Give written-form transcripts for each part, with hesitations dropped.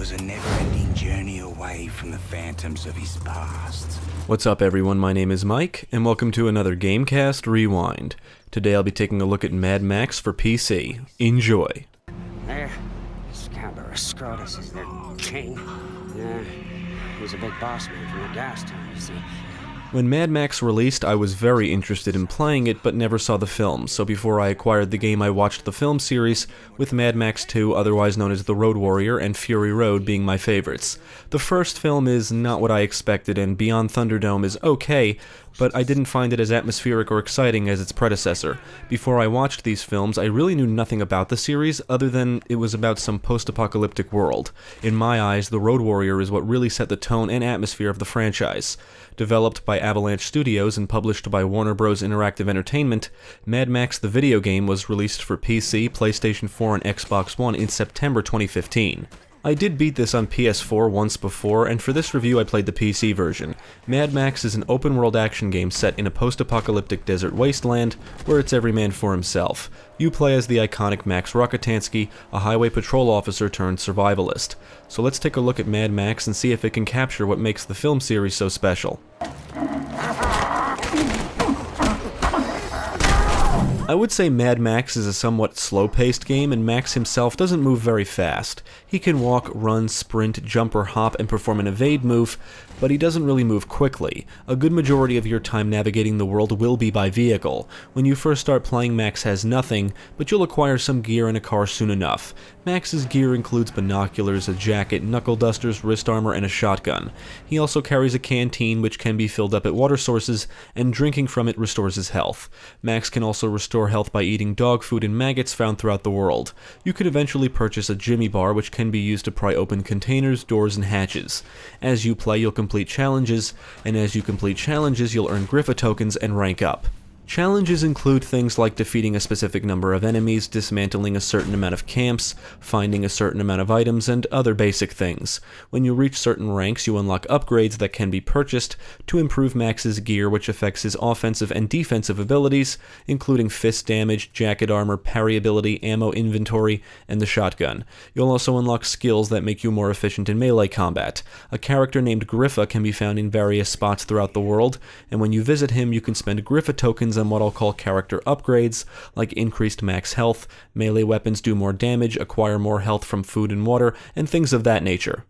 was a never-ending journey away from the phantoms of his past. What's up everyone, my name is Mike, and welcome to another GameCast Rewind. Today I'll be taking a look at Mad Max for PC. Enjoy! There, Scabrous Scrotus is their king. He's a big boss man from the gas town, you see. When Mad Max released, I was very interested in playing it, but never saw the film, so before I acquired the game I watched the film series, with Mad Max 2, otherwise known as The Road Warrior, and Fury Road being my favorites. The first film is not what I expected, and Beyond Thunderdome is okay, but I didn't find it as atmospheric or exciting as its predecessor. Before I watched these films, I really knew nothing about the series, other than it was about some post-apocalyptic world. In my eyes, The Road Warrior is what really set the tone and atmosphere of the franchise. Developed by Avalanche Studios and published by Warner Bros. Interactive Entertainment, Mad Max the video game was released for PC, PlayStation 4, and Xbox One in September 2015. I did beat this on PS4 once before, and for this review I played the PC version. Mad Max is an open-world action game set in a post-apocalyptic desert wasteland where it's every man for himself. You play as the iconic Max Rockatansky, a highway patrol officer turned survivalist. So let's take a look at Mad Max and see if it can capture what makes the film series so special. I would say Mad Max is a somewhat slow-paced game, and Max himself doesn't move very fast. He can walk, run, sprint, jump or hop, and perform an evade move, but he doesn't really move quickly. A good majority of your time navigating the world will be by vehicle. When you first start playing, Max has nothing, but you'll acquire some gear and a car soon enough. Max's gear includes binoculars, a jacket, knuckle dusters, wrist armor, and a shotgun. He also carries a canteen which can be filled up at water sources, and drinking from it restores his health. Max can also restore health by eating dog food and maggots found throughout the world. You could eventually purchase a Jimmy bar which can be used to pry open containers, doors, and hatches. As you play, you'll complete challenges, and as you complete challenges, you'll earn Griffa tokens and rank up. Challenges include things like defeating a specific number of enemies, dismantling a certain amount of camps, finding a certain amount of items, and other basic things. When you reach certain ranks, you unlock upgrades that can be purchased to improve Max's gear, which affects his offensive and defensive abilities, including fist damage, jacket armor, parry ability, ammo inventory, and the shotgun. You'll also unlock skills that make you more efficient in melee combat. A character named Griffa can be found in various spots throughout the world, and when you visit him, you can spend Griffa tokens on what I'll call character upgrades, like increased max health, melee weapons do more damage, acquire more health from food and water, and things of that nature.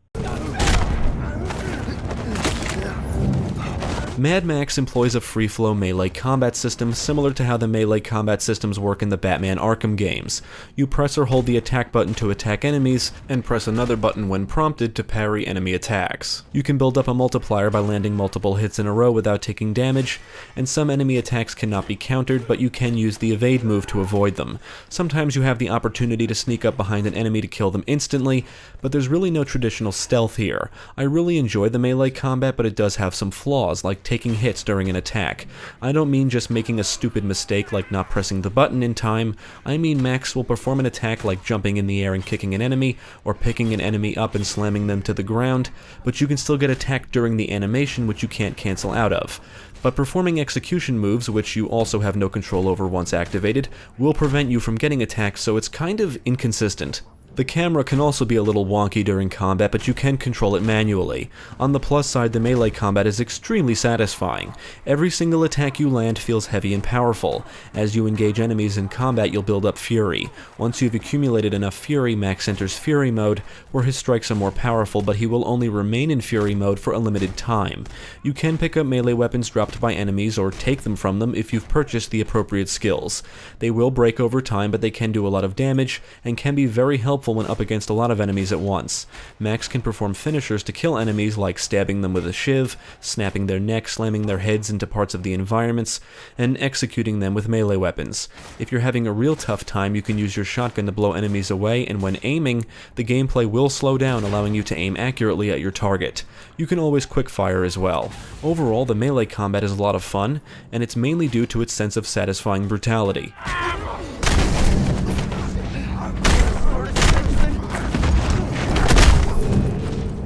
Mad Max employs a free-flow melee combat system similar to how the melee combat systems work in the Batman Arkham games. You press or hold the attack button to attack enemies, and press another button when prompted to parry enemy attacks. You can build up a multiplier by landing multiple hits in a row without taking damage, and some enemy attacks cannot be countered, but you can use the evade move to avoid them. Sometimes you have the opportunity to sneak up behind an enemy to kill them instantly, but there's really no traditional stealth here. I really enjoy the melee combat, but it does have some flaws, like taking hits during an attack. I don't mean just making a stupid mistake like not pressing the button in time. I mean Max will perform an attack like jumping in the air and kicking an enemy, or picking an enemy up and slamming them to the ground, but you can still get attacked during the animation, which you can't cancel out of. But performing execution moves, which you also have no control over once activated, will prevent you from getting attacked, so it's kind of inconsistent. The camera can also be a little wonky during combat, but you can control it manually. On the plus side, the melee combat is extremely satisfying. Every single attack you land feels heavy and powerful. As you engage enemies in combat, you'll build up fury. Once you've accumulated enough fury, Max enters fury mode, where his strikes are more powerful, but he will only remain in fury mode for a limited time. You can pick up melee weapons dropped by enemies, or take them from them if you've purchased the appropriate skills. They will break over time, but they can do a lot of damage, and can be very helpful when up against a lot of enemies at once. Max can perform finishers to kill enemies like stabbing them with a shiv, snapping their neck, slamming their heads into parts of the environments, and executing them with melee weapons. If you're having a real tough time, you can use your shotgun to blow enemies away, and when aiming, the gameplay will slow down, allowing you to aim accurately at your target. You can always quick-fire as well. Overall, the melee combat is a lot of fun, and it's mainly due to its sense of satisfying brutality.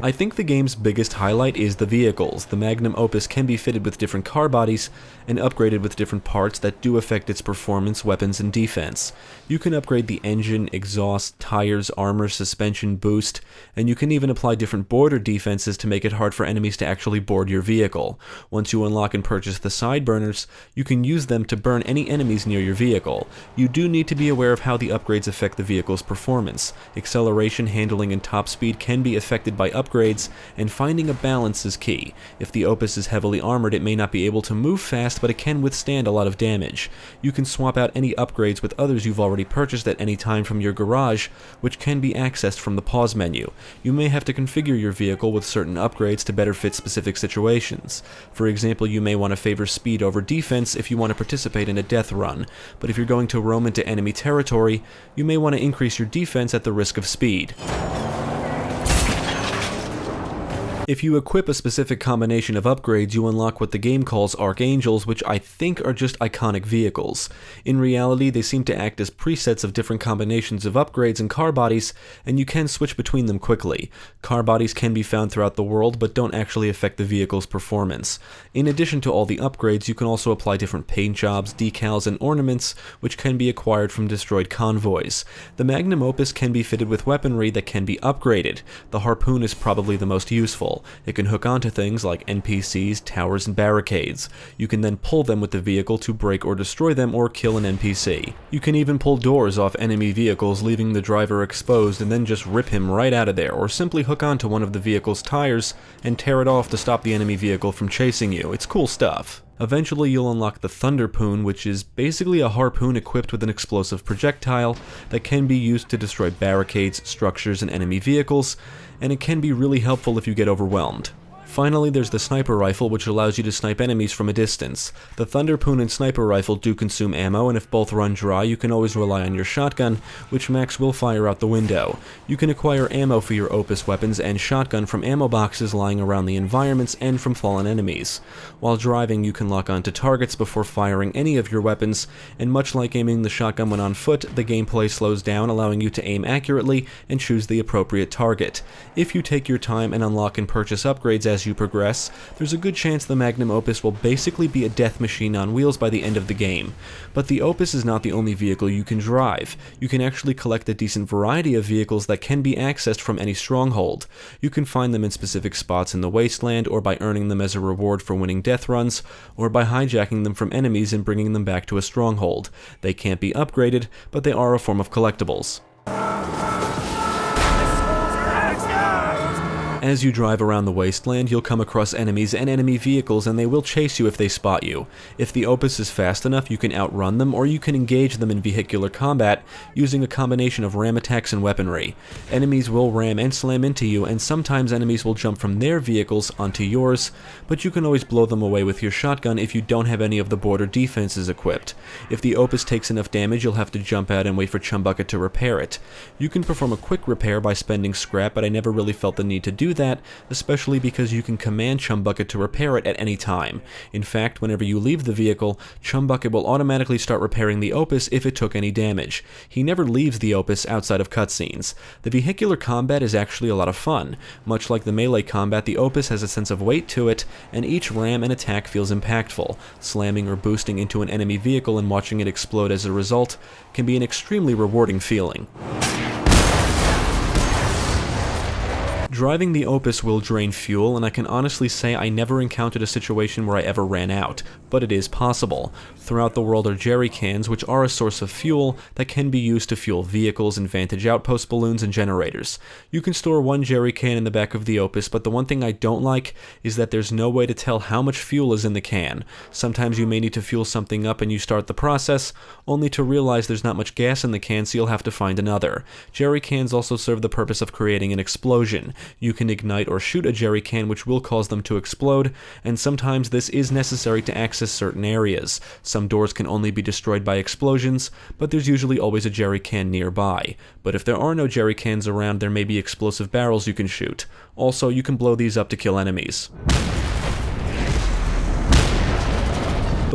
I think the game's biggest highlight is the vehicles. The Magnum Opus can be fitted with different car bodies and upgraded with different parts that do affect its performance, weapons, and defense. You can upgrade the engine, exhaust, tires, armor, suspension, boost, and you can even apply different border defenses to make it hard for enemies to actually board your vehicle. Once you unlock and purchase the side burners, you can use them to burn any enemies near your vehicle. You do need to be aware of how the upgrades affect the vehicle's performance. Acceleration, handling, and top speed can be affected by upgrades, and finding a balance is key. If the Opus is heavily armored, it may not be able to move fast, but it can withstand a lot of damage. You can swap out any upgrades with others you've already purchased at any time from your garage, which can be accessed from the pause menu. You may have to configure your vehicle with certain upgrades to better fit specific situations. For example, you may want to favor speed over defense if you want to participate in a death run, but if you're going to roam into enemy territory, you may want to increase your defense at the risk of speed. If you equip a specific combination of upgrades, you unlock what the game calls Archangels, which I think are just iconic vehicles. In reality, they seem to act as presets of different combinations of upgrades and car bodies, and you can switch between them quickly. Car bodies can be found throughout the world, but don't actually affect the vehicle's performance. In addition to all the upgrades, you can also apply different paint jobs, decals, and ornaments, which can be acquired from destroyed convoys. The Magnum Opus can be fitted with weaponry that can be upgraded. The harpoon is probably the most useful. It can hook onto things like NPCs, towers, and barricades. You can then pull them with the vehicle to break or destroy them or kill an NPC. You can even pull doors off enemy vehicles, leaving the driver exposed, and then just rip him right out of there, or simply hook onto one of the vehicle's tires and tear it off to stop the enemy vehicle from chasing you. It's cool stuff. Eventually you'll unlock the Thunderpoon, which is basically a harpoon equipped with an explosive projectile that can be used to destroy barricades, structures, and enemy vehicles, and it can be really helpful if you get overwhelmed. Finally, there's the Sniper Rifle, which allows you to snipe enemies from a distance. The Thunderpoon and Sniper Rifle do consume ammo, and if both run dry, you can always rely on your shotgun, which Max will fire out the window. You can acquire ammo for your Opus weapons and shotgun from ammo boxes lying around the environments and from fallen enemies. While driving, you can lock onto targets before firing any of your weapons, and much like aiming the shotgun when on foot, the gameplay slows down, allowing you to aim accurately and choose the appropriate target. If you take your time and unlock and purchase upgrades as you progress, there's a good chance the Magnum Opus will basically be a death machine on wheels by the end of the game. But the Opus is not the only vehicle you can drive. You can actually collect a decent variety of vehicles that can be accessed from any stronghold. You can find them in specific spots in the wasteland, or by earning them as a reward for winning death runs, or by hijacking them from enemies and bringing them back to a stronghold. They can't be upgraded, but they are a form of collectibles. As you drive around the wasteland, you'll come across enemies and enemy vehicles, and they will chase you if they spot you. If the Opus is fast enough, you can outrun them, or you can engage them in vehicular combat using a combination of ram attacks and weaponry. Enemies will ram and slam into you, and sometimes enemies will jump from their vehicles onto yours, but you can always blow them away with your shotgun if you don't have any of the border defenses equipped. If the Opus takes enough damage, you'll have to jump out and wait for Chumbucket to repair it. You can perform a quick repair by spending scrap, but I never really felt the need to do that, especially because you can command Chumbucket to repair it at any time. In fact, whenever you leave the vehicle, Chumbucket will automatically start repairing the Opus if it took any damage. He never leaves the Opus outside of cutscenes. The vehicular combat is actually a lot of fun. Much like the melee combat, the Opus has a sense of weight to it, and each ram and attack feels impactful. Slamming or boosting into an enemy vehicle and watching it explode as a result can be an extremely rewarding feeling. Driving the Opus will drain fuel, and I can honestly say I never encountered a situation where I ever ran out, but it is possible. Throughout the world are jerry cans, which are a source of fuel that can be used to fuel vehicles and vantage outpost balloons and generators. You can store one jerry can in the back of the Opus, but the one thing I don't like is that there's no way to tell how much fuel is in the can. Sometimes you may need to fuel something up and you start the process, only to realize there's not much gas in the can, so you'll have to find another. Jerry cans also serve the purpose of creating an explosion. You can ignite or shoot a jerry can, which will cause them to explode, and sometimes this is necessary to access certain areas. Some doors can only be destroyed by explosions, but there's usually always a jerry can nearby. But if there are no jerry cans around, there may be explosive barrels you can shoot. Also, you can blow these up to kill enemies.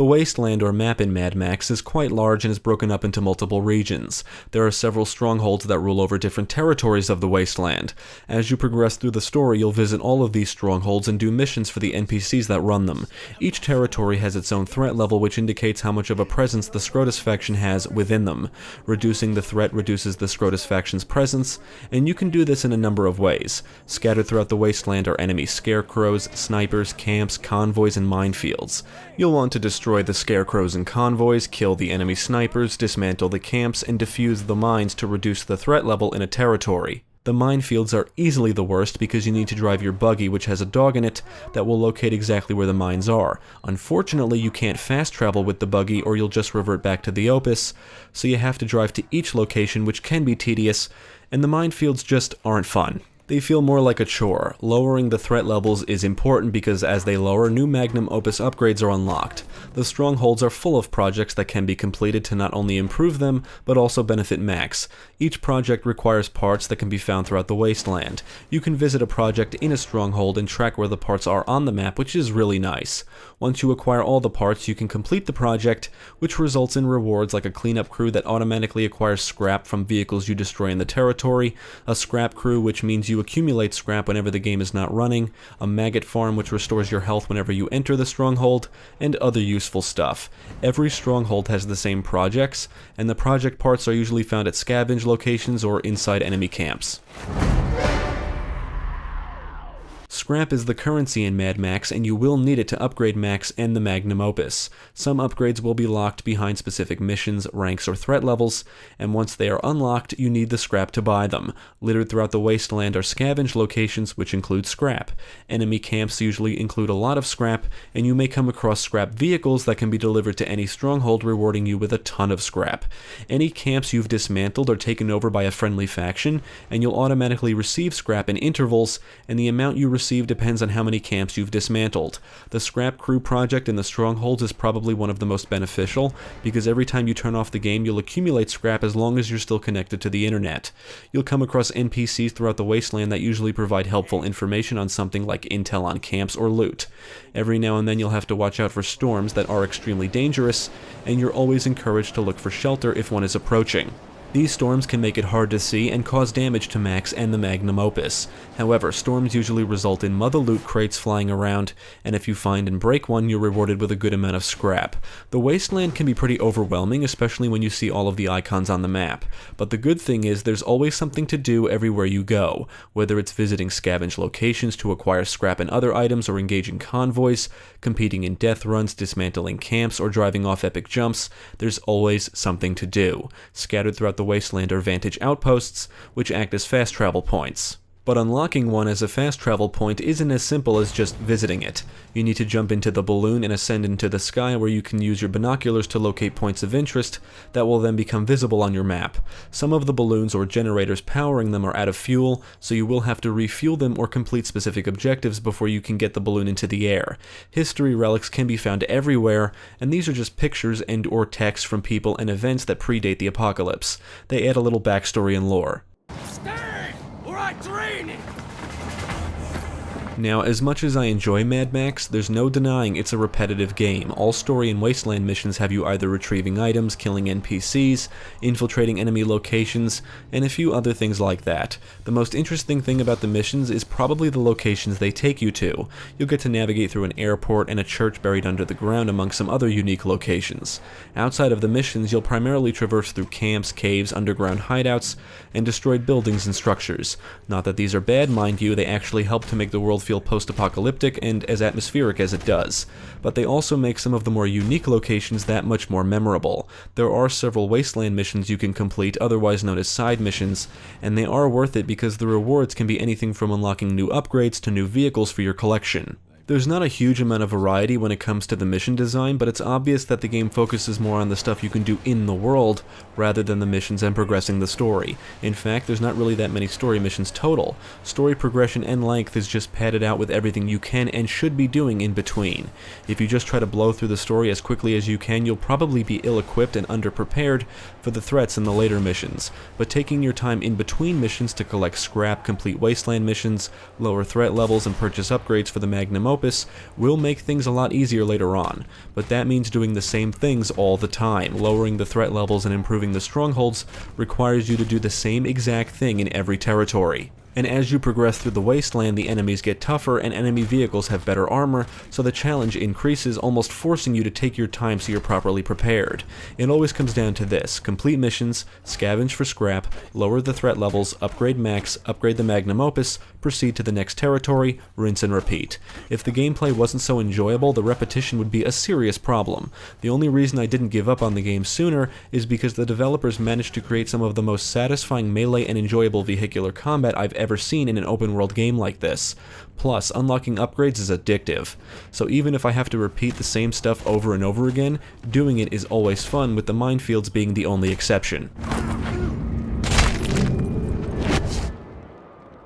The wasteland or map in Mad Max is quite large and is broken up into multiple regions. There are several strongholds that rule over different territories of the wasteland. As you progress through the story, you'll visit all of these strongholds and do missions for the NPCs that run them. Each territory has its own threat level, which indicates how much of a presence the Scrotus faction has within them. Reducing the threat reduces the Scrotus faction's presence, and you can do this in a number of ways. Scattered throughout the wasteland are enemy scarecrows, snipers, camps, convoys, and minefields. You'll want to destroy the scarecrows and convoys, kill the enemy snipers, dismantle the camps, and defuse the mines to reduce the threat level in a territory. The minefields are easily the worst because you need to drive your buggy, which has a dog in it, that will locate exactly where the mines are. Unfortunately, you can't fast travel with the buggy or you'll just revert back to the Opus, so you have to drive to each location, which can be tedious, and the minefields just aren't fun. They feel more like a chore. Lowering the threat levels is important because as they lower, new Magnum Opus upgrades are unlocked. The strongholds are full of projects that can be completed to not only improve them, but also benefit Max. Each project requires parts that can be found throughout the wasteland. You can visit a project in a stronghold and track where the parts are on the map, which is really nice. Once you acquire all the parts, you can complete the project, which results in rewards like a cleanup crew that automatically acquires scrap from vehicles you destroy in the territory, a scrap crew, which means you accumulate scrap whenever the game is not running, a maggot farm which restores your health whenever you enter the stronghold, and other useful stuff. Every stronghold has the same projects, and the project parts are usually found at scavenge locations or inside enemy camps. Scrap is the currency in Mad Max, and you will need it to upgrade Max and the Magnum Opus. Some upgrades will be locked behind specific missions, ranks, or threat levels, and once they are unlocked, you need the scrap to buy them. Littered throughout the wasteland are scavenge locations, which include scrap. Enemy camps usually include a lot of scrap, and you may come across scrap vehicles that can be delivered to any stronghold, rewarding you with a ton of scrap. Any camps you've dismantled are taken over by a friendly faction, and you'll automatically receive scrap in intervals, and the amount you receive depends on how many camps you've dismantled. The scrap crew project in the strongholds is probably one of the most beneficial, because every time you turn off the game you'll accumulate scrap as long as you're still connected to the internet. You'll come across NPCs throughout the wasteland that usually provide helpful information on something like intel on camps or loot. Every now and then you'll have to watch out for storms that are extremely dangerous, and you're always encouraged to look for shelter if one is approaching. These storms can make it hard to see and cause damage to Max and the Magnum Opus. However, storms usually result in mother loot crates flying around, and if you find and break one, you're rewarded with a good amount of scrap. The wasteland can be pretty overwhelming, especially when you see all of the icons on the map, but the good thing is there's always something to do everywhere you go, whether it's visiting scavenge locations to acquire scrap and other items, or engaging convoys, competing in death runs, dismantling camps, or driving off epic jumps. There's always something to do. Scattered throughout the wasteland are vantage outposts, which act as fast travel points. But unlocking one as a fast travel point isn't as simple as just visiting it. You need to jump into the balloon and ascend into the sky, where you can use your binoculars to locate points of interest that will then become visible on your map. Some of the balloons or generators powering them are out of fuel, so you will have to refuel them or complete specific objectives before you can get the balloon into the air. History relics can be found everywhere, and these are just pictures and or text from people and events that predate the apocalypse. They add a little backstory and lore. Now, as much as I enjoy Mad Max, there's no denying it's a repetitive game. All story and wasteland missions have you either retrieving items, killing NPCs, infiltrating enemy locations, and a few other things like that. The most interesting thing about the missions is probably the locations they take you to. You'll get to navigate through an airport and a church buried under the ground, among some other unique locations. Outside of the missions, you'll primarily traverse through camps, caves, underground hideouts, and destroyed buildings and structures. Not that these are bad, mind you, they actually help to make the world feel post-apocalyptic and as atmospheric as it does, but they also make some of the more unique locations that much more memorable. There are several wasteland missions you can complete, otherwise known as side missions, and they are worth it because the rewards can be anything from unlocking new upgrades to new vehicles for your collection. There's not a huge amount of variety when it comes to the mission design, but it's obvious that the game focuses more on the stuff you can do in the world, rather than the missions and progressing the story. In fact, there's not really that many story missions total. Story progression and length is just padded out with everything you can and should be doing in between. If you just try to blow through the story as quickly as you can, you'll probably be ill-equipped and underprepared for the threats in the later missions. But taking your time in between missions to collect scrap, complete wasteland missions, lower threat levels, and purchase upgrades for the Magnum Opus Opus will make things a lot easier later on, but that means doing the same things all the time. Lowering the threat levels and improving the strongholds requires you to do the same exact thing in every territory. And as you progress through the wasteland, the enemies get tougher and enemy vehicles have better armor, so the challenge increases, almost forcing you to take your time so you're properly prepared. It always comes down to this: complete missions, scavenge for scrap, lower the threat levels, upgrade Max, upgrade the Magnum Opus, proceed to the next territory, rinse and repeat. If the gameplay wasn't so enjoyable, the repetition would be a serious problem. The only reason I didn't give up on the game sooner is because the developers managed to create some of the most satisfying melee and enjoyable vehicular combat I've ever seen in an open world game like this. Plus, unlocking upgrades is addictive, so even if I have to repeat the same stuff over and over again, doing it is always fun, with the minefields being the only exception.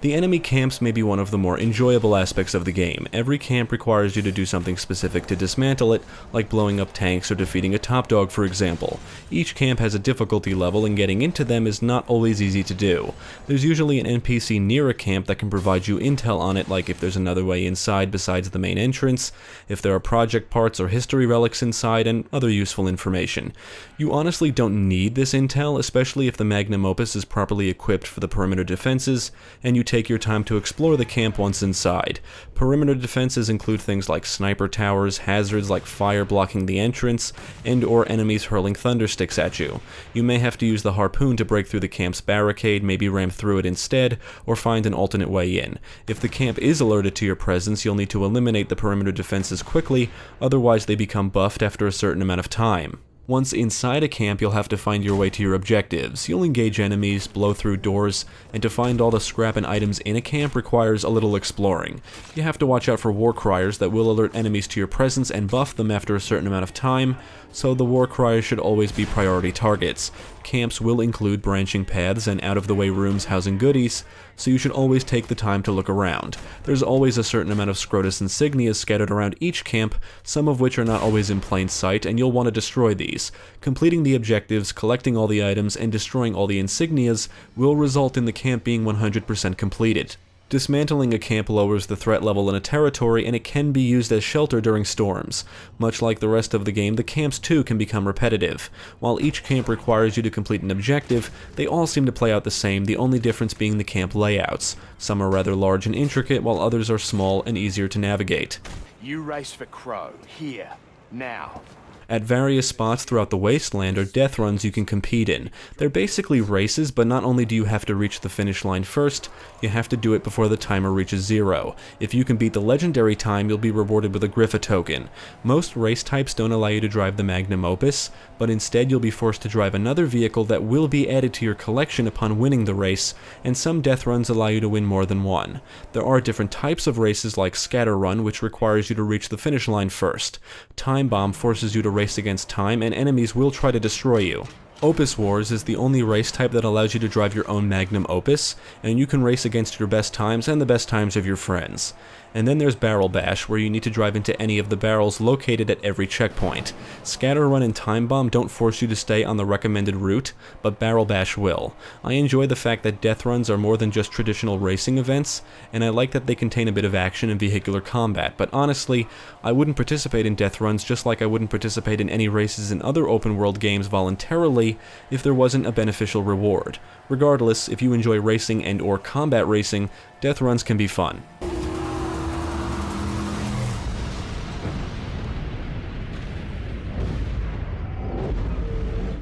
The enemy camps may be one of the more enjoyable aspects of the game. Every camp requires you to do something specific to dismantle it, like blowing up tanks or defeating a top dog, for example. Each camp has a difficulty level, and getting into them is not always easy to do. There's usually an NPC near a camp that can provide you intel on it, like if there's another way inside besides the main entrance, if there are project parts or history relics inside, and other useful information. You honestly don't need this intel, especially if the Magnum Opus is properly equipped for the perimeter defenses, and you take your time to explore the camp once inside. Perimeter defenses include things like sniper towers, hazards like fire blocking the entrance, and/or enemies hurling thundersticks at you. You may have to use the harpoon to break through the camp's barricade, maybe ram through it instead, or find an alternate way in. If the camp is alerted to your presence, you'll need to eliminate the perimeter defenses quickly, otherwise they become buffed after a certain amount of time. Once inside a camp, you'll have to find your way to your objectives. You'll engage enemies, blow through doors, and to find all the scrap and items in a camp requires a little exploring. You have to watch out for war criers that will alert enemies to your presence and buff them after a certain amount of time, so the war criers should always be priority targets. Camps will include branching paths and out-of-the-way rooms housing goodies, so you should always take the time to look around. There's always a certain amount of Scrotus insignias scattered around each camp, some of which are not always in plain sight, and you'll want to destroy these. Completing the objectives, collecting all the items, and destroying all the insignias will result in the camp being 100% completed. Dismantling a camp lowers the threat level in a territory, and it can be used as shelter during storms. Much like the rest of the game, the camps too can become repetitive. While each camp requires you to complete an objective, they all seem to play out the same, the only difference being the camp layouts. Some are rather large and intricate, while others are small and easier to navigate. You race for Crow, here, now. At various spots throughout the wasteland are death runs you can compete in. They're basically races, but not only do you have to reach the finish line first, you have to do it before the timer reaches 0. If you can beat the legendary time, you'll be rewarded with a Griffa token. Most race types don't allow you to drive the Magnum Opus, but instead you'll be forced to drive another vehicle that will be added to your collection upon winning the race, and some death runs allow you to win more than one. There are different types of races like Scatter Run, which requires you to reach the finish line first. Time Bomb forces you to race against time, and enemies will try to destroy you. Opus Wars is the only race type that allows you to drive your own Magnum Opus, and you can race against your best times and the best times of your friends. And then there's Barrel Bash, where you need to drive into any of the barrels located at every checkpoint. Scatter Run and Time Bomb don't force you to stay on the recommended route, but Barrel Bash will. I enjoy the fact that death runs are more than just traditional racing events, and I like that they contain a bit of action and vehicular combat, but honestly, I wouldn't participate in death runs just like I wouldn't participate in any races in other open world games voluntarily if there wasn't a beneficial reward. Regardless, if you enjoy racing and/or combat racing, death runs can be fun.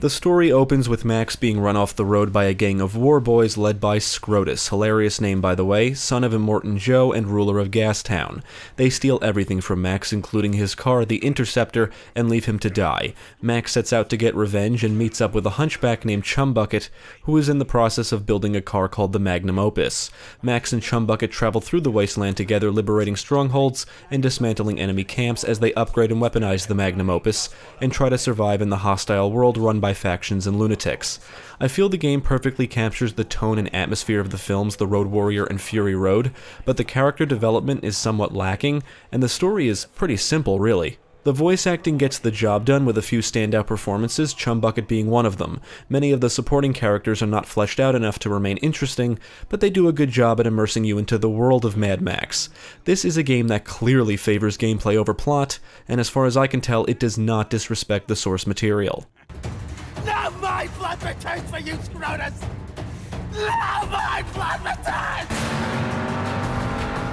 The story opens with Max being run off the road by a gang of war boys led by Scrotus, hilarious name by the way, son of Immortan Joe and ruler of Gastown. They steal everything from Max, including his car, the Interceptor, and leave him to die. Max sets out to get revenge and meets up with a hunchback named Chumbucket, who is in the process of building a car called the Magnum Opus. Max and Chumbucket travel through the wasteland together, liberating strongholds and dismantling enemy camps as they upgrade and weaponize the Magnum Opus, and try to survive in the hostile world run by factions and lunatics. I feel the game perfectly captures the tone and atmosphere of the films The Road Warrior and Fury Road, but the character development is somewhat lacking, and the story is pretty simple really. The voice acting gets the job done with a few standout performances, Chumbucket being one of them. Many of the supporting characters are not fleshed out enough to remain interesting, but they do a good job at immersing you into the world of Mad Max. This is a game that clearly favors gameplay over plot, and as far as I can tell, it does not disrespect the source material. Now my blood returns for you, Scrotus! Now my blood returns!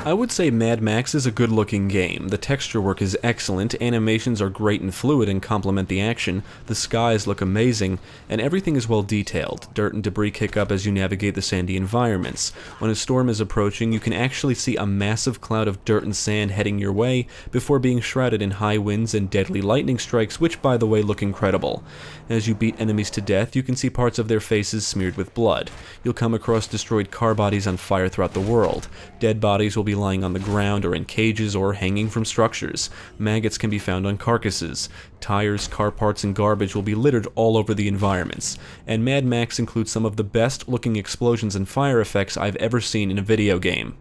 I would say Mad Max is a good-looking game. The texture work is excellent, animations are great and fluid and complement the action, the skies look amazing, and everything is well detailed. Dirt and debris kick up as you navigate the sandy environments. When a storm is approaching, you can actually see a massive cloud of dirt and sand heading your way before being shrouded in high winds and deadly lightning strikes, which by the way look incredible. As you beat enemies to death, you can see parts of their faces smeared with blood. You'll come across destroyed car bodies on fire throughout the world. Dead bodies will be lying on the ground or in cages or hanging from structures. Maggots can be found on carcasses. Tires, car parts, and garbage will be littered all over the environments. And Mad Max includes some of the best looking explosions and fire effects I've ever seen in a video game.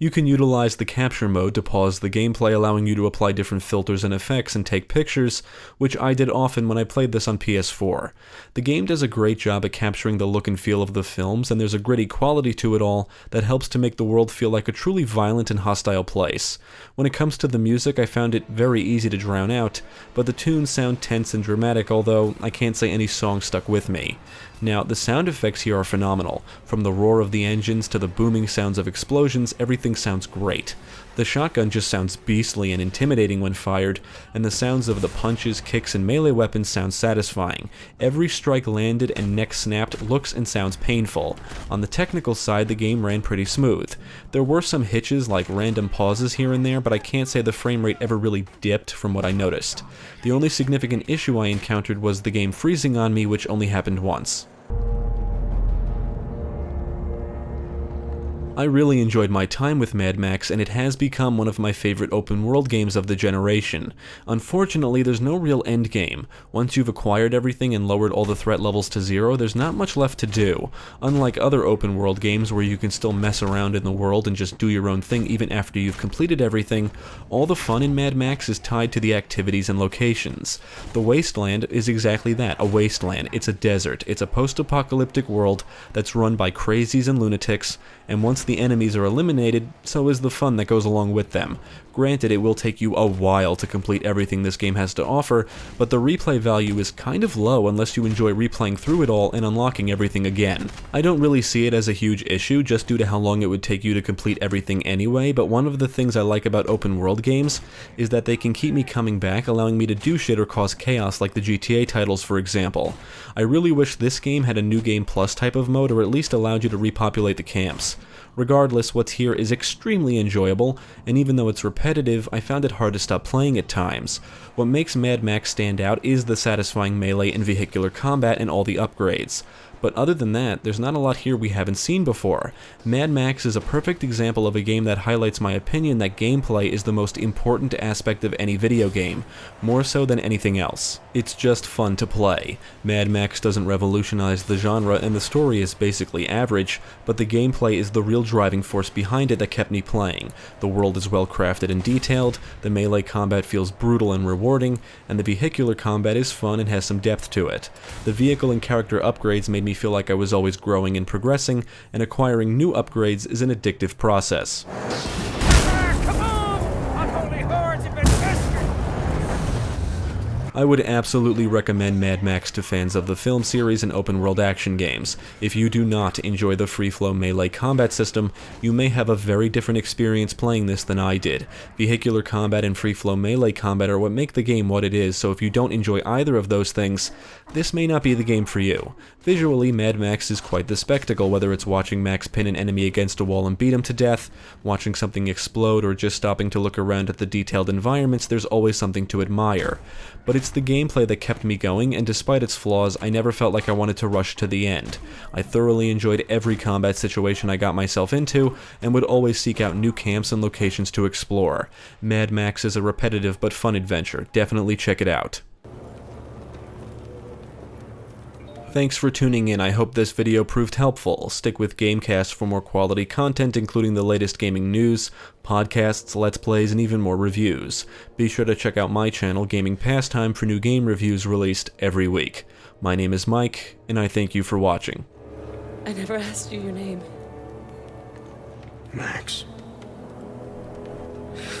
You can utilize the capture mode to pause the gameplay, allowing you to apply different filters and effects and take pictures, which I did often when I played this on PS4. The game does a great job at capturing the look and feel of the films, and there's a gritty quality to it all that helps to make the world feel like a truly violent and hostile place. When it comes to the music, I found it very easy to drown out, but the tunes sound tense and dramatic, although I can't say any song stuck with me. Now, the sound effects here are phenomenal. From the roar of the engines to the booming sounds of explosions, everything sounds great. The shotgun just sounds beastly and intimidating when fired, and the sounds of the punches, kicks, and melee weapons sound satisfying. Every strike landed and neck snapped looks and sounds painful. On the technical side, the game ran pretty smooth. There were some hitches like random pauses here and there, but I can't say the frame rate ever really dipped from what I noticed. The only significant issue I encountered was the game freezing on me, which only happened once. I really enjoyed my time with Mad Max, and it has become one of my favorite open-world games of the generation. Unfortunately, there's no real end game. Once you've acquired everything and lowered all the threat levels to 0, there's not much left to do. Unlike other open-world games where you can still mess around in the world and just do your own thing even after you've completed everything, all the fun in Mad Max is tied to the activities and locations. The wasteland is exactly that, a wasteland. It's a desert. It's a post-apocalyptic world that's run by crazies and lunatics, and once the enemies are eliminated, so is the fun that goes along with them. Granted, it will take you a while to complete everything this game has to offer, but the replay value is kind of low unless you enjoy replaying through it all and unlocking everything again. I don't really see it as a huge issue just due to how long it would take you to complete everything anyway, but one of the things I like about open world games is that they can keep me coming back, allowing me to do shit or cause chaos like the GTA titles, for example. I really wish this game had a New Game Plus type of mode, or at least allowed you to repopulate the camps. Regardless, what's here is extremely enjoyable, and even though it's repetitive, I found it hard to stop playing at times. What makes Mad Max stand out is the satisfying melee and vehicular combat and all the upgrades. But other than that, there's not a lot here we haven't seen before. Mad Max is a perfect example of a game that highlights my opinion that gameplay is the most important aspect of any video game, more so than anything else. It's just fun to play. Mad Max doesn't revolutionize the genre, and the story is basically average, but the gameplay is the real driving force behind it that kept me playing. The world is well crafted and detailed, the melee combat feels brutal and rewarding, and the vehicular combat is fun and has some depth to it. The vehicle and character upgrades made me feel like I was always growing and progressing, and acquiring new upgrades is an addictive process. Come on! Unholy hordes have been pestered! I would absolutely recommend Mad Max to fans of the film series and open-world action games. If you do not enjoy the free-flow melee combat system, you may have a very different experience playing this than I did. Vehicular combat and free-flow melee combat are what make the game what it is, so if you don't enjoy either of those things, this may not be the game for you. Visually, Mad Max is quite the spectacle, whether it's watching Max pin an enemy against a wall and beat him to death, watching something explode, or just stopping to look around at the detailed environments. There's always something to admire. But it's the gameplay that kept me going, and despite its flaws, I never felt like I wanted to rush to the end. I thoroughly enjoyed every combat situation I got myself into, and would always seek out new camps and locations to explore. Mad Max is a repetitive but fun adventure. Definitely check it out. Thanks for tuning in. I hope this video proved helpful. Stick with GameCast for more quality content, including the latest gaming news, podcasts, let's plays, and even more reviews. Be sure to check out my channel, Gaming Pastime, for new game reviews released every week. My name is Mike, and I thank you for watching. I never asked you your name. Max.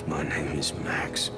My name is Max.